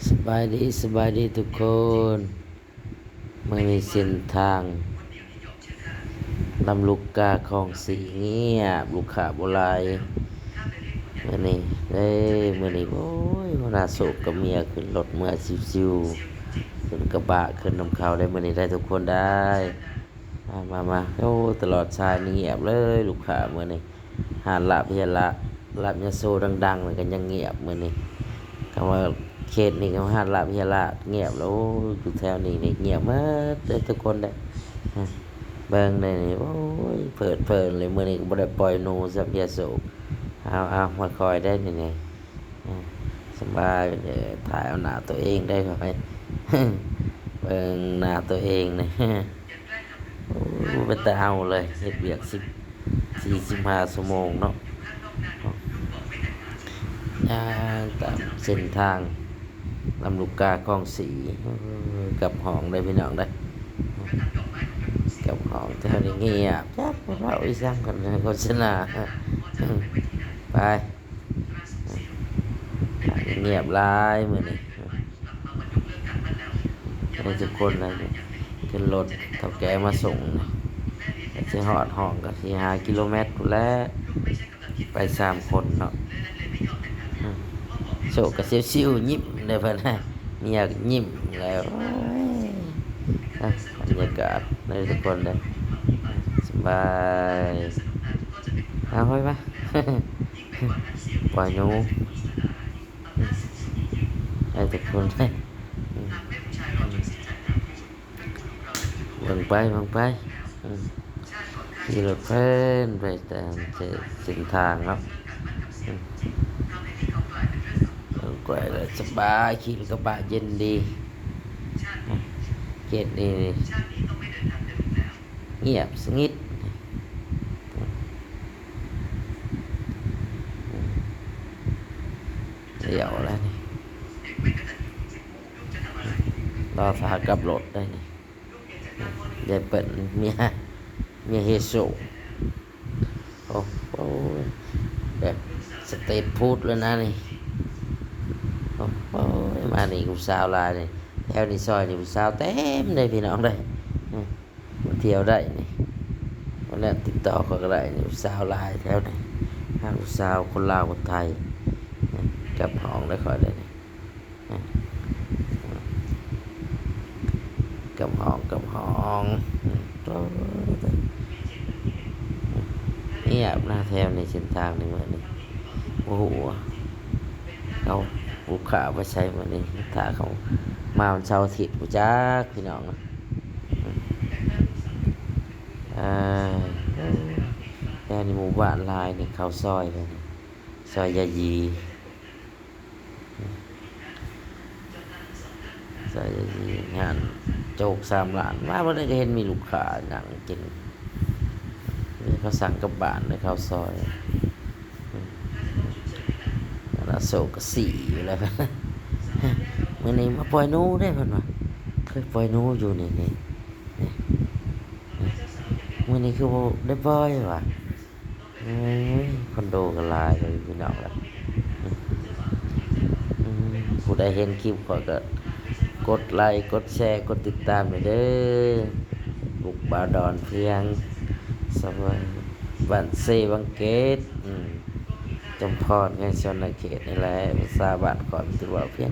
สบายดีทุกคนไม่มีเส้นทางลำลูกกาของสีเงียบลูกค้าโบรายมื่อนี้มื่อนี้โอ้ยหัวหน้าโศกกับเมียขึ้นรถเมื่อซิวๆขึ้นกระบะขึ้นนำเขาได้มื่อนี้ได้ทุกคนได้มาโอ้ตลอดชายนี่เงียบเลยลูกค้ามื่อนี้หาลาบเฮียละลาบยาโซดังๆเหมือนกันยังเงียบมื่อนี้คำว่าเขตนี่ก็หาดลาบเฮียละเงียบแล้วอยู่แถวนี้นี่เงียบมากเลยทุกคนได้เบิ่งได้นี่โอ้ยเปิดเลยมื้อนี้ก็บ่ได้ปล่อยหนูสับยาสูบเอามาคอยได้นี่นี่สบายถ่ายเอาหน้าตัวเองได้ค่อยเบิ่งหน้าตัวเองนี่โอ้เป็นตาเอาเลยเฮ็ดเวียก45ชั่วโมงเนาะตามเส้นทางลำลูกกาคลองสีกับห้องได้พี่น้องได้กับห้องแถวนี้เงียบจับเราอีสังกันโฆษณาไปเงียบหลายมื้อนี้ให้ทุกคนเลยขึ้นรถเฒ่าแก่มาส่งสิฮอดห้องก็สิ5กิโลเมตรพู้นแหล้วไป3คนเนาะโศกก็ซิวๆยิ้มได้เพิ่นนะมีอยากยิ้มแล้วบรรยากาศในทุกคนเลยสบายเอาไว้ปะ ปล่อยหนูให้ทุกคนเลยเบิ่งไปขี่รถเพลินไปตามเส้นทางเนาะกว่าเลยสบายขี่กระบะเย็นดีเกตนี่เงียบสงิดเดี๋ยวแล้วนี่รอสากับรถได้นี่เดี๋ยวเปิดเมียเฮโซโอ้โหแบบสเตทฟู้ดแล้วนะนี่โอ้โหมานี่กูสาวลายนี่แถวนี้ซอยนี่กูสาวเต็มเลยพี่น้องเลยมาเที่ยวได้นี่วันนี้ติดต่อเขาก็ได้นี่กูสาวลายแถวนี้ห้ากูสาวคนลาวคนไทยกับห้องได้คอยเลยนี่กับห้องนี่อาบน้าแถวในเส้นทางนี่เหมือนนี่โอ้โหเขาลูกค้าไปใช้เหมือนนี่ถ้าเขามาวันเสาร์อาทิตย์กูจักพี่น้องแค่ในหมู่บ้านลายนี่เขาซอยเลยซอยยายีงานโจก3 ล้านมาวันนี้ก็เห็นมีลูกค้าหนังกินเขาสั่งกับบ้านเลยเขาซอยแล้วโศก4อยู่แล้วมื่อนี้มาปล่อยหนูได้เพิ่นว่าเคยปล่อยหนูอยู่นี่มื่อนี้คือได้ปล่อยว่ะคอนโดก็ลายเลยพี่น้องละผู้ใดเห็นคลิปก็กดไลค์กดแชร์กดติดตามเด้อบุกบาดอนเพียงสวัสดิ์บันเซบังเกตจำพรไงชนเขตนี่แหละภาษาบ้านก่อนถือว่าเพียง